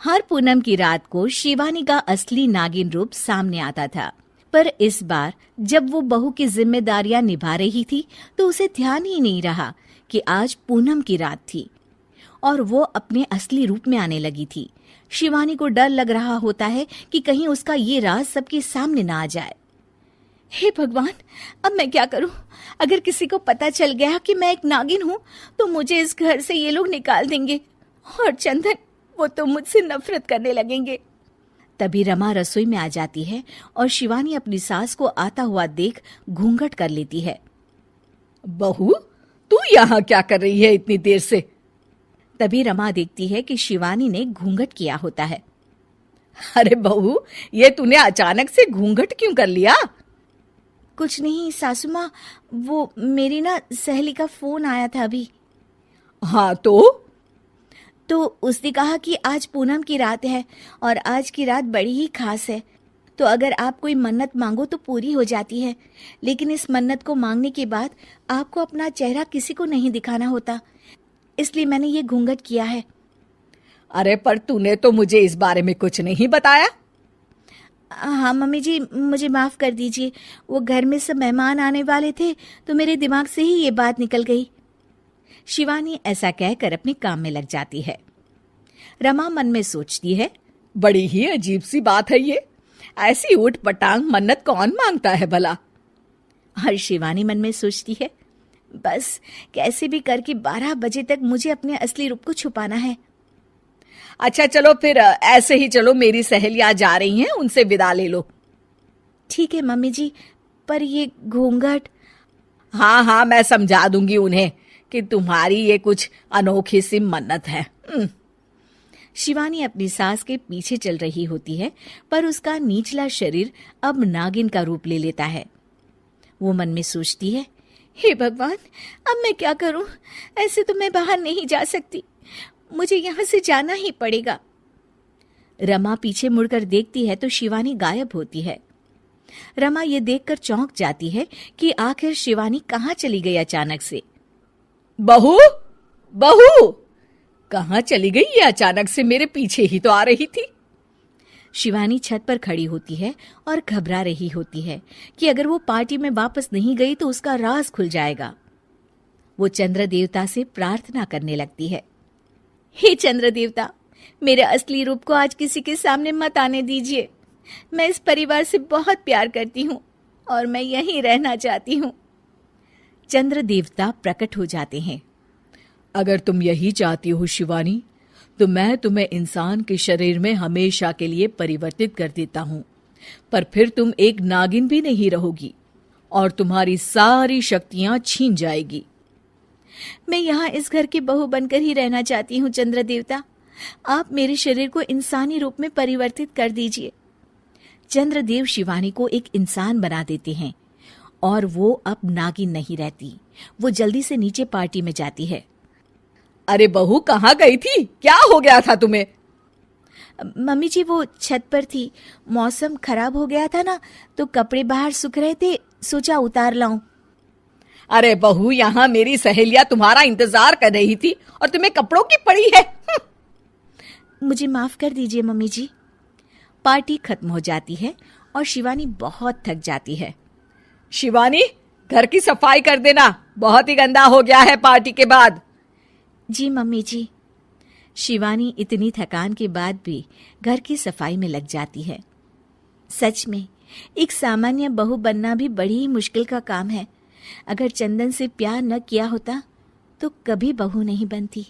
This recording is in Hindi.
हर पूनम की रात को शिवानी का असली नागिन रूप सामने आता था, पर इस बार जब वो बहू की जिम्मेदारियां निभा रही थी तो उसे ध्यान ही नहीं रहा कि आज पूनम की रात थी और वो अपने असली रूप में आने लगी थी। शिवानी को डर लग रहा होता है कि कहीं उसका ये राज सबके सामने ना आ जाए। हे भगवान, अब मैं क्या करूं? अगर किसी को पता चल गया कि मैं एक नागिन हूं तो मुझे इस घर से ये लोग निकाल देंगे और चंदन, वो तो मुझसे नफरत करने लगेंगे। तभी रमा रसोई में आ जाती है और शिवानी अपनी सास को आता हुआ देख घूंघट कर लेती है। बहू, तू यहाँ क्या कर रही है इतनी देर से? तभी रमा देखती है कि शिवानी ने घूंघट किया होता है। अरे बहू, ये तूने अचानक से घूंघट क्यों कर लिया? कुछ नहीं सासू माँ, वो मेरी ना सहेली का फोन आया था अभी। हाँ तो उसने कहा कि आज पूनम की रात है और आज की रात बड़ी ही खास है, तो अगर आप कोई मन्नत मांगो तो पूरी हो जाती है, लेकिन इस मन्नत को मांगने के बाद आपको अपना चेहरा किसी को नहीं दिखाना होता, इसलिए मैंने ये घूंघट किया है। अरे पर तूने तो मुझे इस बारे में कुछ नहीं बताया। हाँ मम्मी जी, मुझे माफ कर दीजिए, वो घर में सब मेहमान आने वाले थे तो मेरे दिमाग से ही ये बात निकल गई। शिवानी ऐसा कहकर अपने काम में लग जाती है। रमा मन में सोचती है, बड़ी ही अजीब सी बात है ये, ऐसी ऊट पटांग मन्नत कौन मांगता है भला? और शिवानी मन में सोचती है, बस कैसे भी करके 12 बजे तक मुझे अपने असली रूप को छुपाना है। अच्छा चलो फिर ऐसे ही चलो, मेरी सहेलियां जा रही हैं, उनसे विदा ले लो। ठीक है मम्मी जी, पर ये घूंघट। हाँ, मैं समझा दूंगी उन्हें कि तुम्हारी ये कुछ अनोखी सी मन्नत है। शिवानी अपनी सास के पीछे चल रही होती है, पर उसका निचला शरीर अब नागिन का रूप ले लेता है। वो मन में सोचती है, हे भगवान, अब मैं क्या करूं? ऐसे तो मैं बाहर नहीं जा सकती, मुझे यहाँ से जाना ही पड़ेगा। रमा पीछे मुड़कर देखती है तो शिवानी गायब होती है। रमा ये देखकर चौंक जाती है कि आखिर शिवानी कहाँ चली गई अचानक से। बहू, कहाँ चली गई ये अचानक से? मेरे पीछे ही तो आ रही थी। शिवानी छत पर खड़ी होती है और घबरा रही होती है कि अगर वो पार्टी में वापस नहीं गई तो उसका राज खुल जाएगा। वो चंद्र देवता से प्रार्थना करने लगती है, हे चंद्र देवता, मेरे असली रूप को आज किसी के सामने मत आने दीजिए। मैं इस परिवार से बहुत प्यार करती हूँ और मैं यहीं रहना चाहती हूँ। चंद्र देवता प्रकट हो जाते हैं। अगर तुम यही चाहती हो शिवानी, तो मैं तुम्हें इंसान के शरीर में हमेशा के लिए परिवर्तित कर देता हूँ, पर फिर तुम एक नागिन भी नहीं रहोगी और तुम्हारी सारी शक्तियां छीन जाएगी। मैं यहाँ इस घर की बहू बनकर ही रहना चाहती हूँ चंद्र देवता, आप मेरे शरीर को इंसानी रूप में परिवर्तित कर दीजिए। चंद्रदेव शिवानी को एक इंसान बना देते हैं और वो अब नागिन नहीं रहती। वो जल्दी से नीचे पार्टी में जाती है। अरे बहू, कहाँ गई थी? क्या हो गया था तुम्हें? मम्मी जी, वो छत पर थी, मौसम खराब हो गया था ना, तो कपड़े बाहर सूख रहे थे, सोचा उतार लाऊं। अरे बहू, यहाँ मेरी सहेलियां तुम्हारा इंतजार कर रही थी और तुम्हें कपड़ों की पड़ी है। मुझे माफ कर दीजिए मम्मी जी। पार्टी खत्म हो जाती है और शिवानी बहुत थक जाती है। शिवानी, घर की सफाई कर देना, बहुत ही गंदा हो गया है पार्टी के बाद। जी मम्मी जी। शिवानी इतनी थकान के बाद भी घर की सफाई में लग जाती है। सच में एक सामान्य बहू बनना भी बड़ी ही मुश्किल का काम है। अगर चंदन से प्यार न किया होता तो कभी बहू नहीं बनती।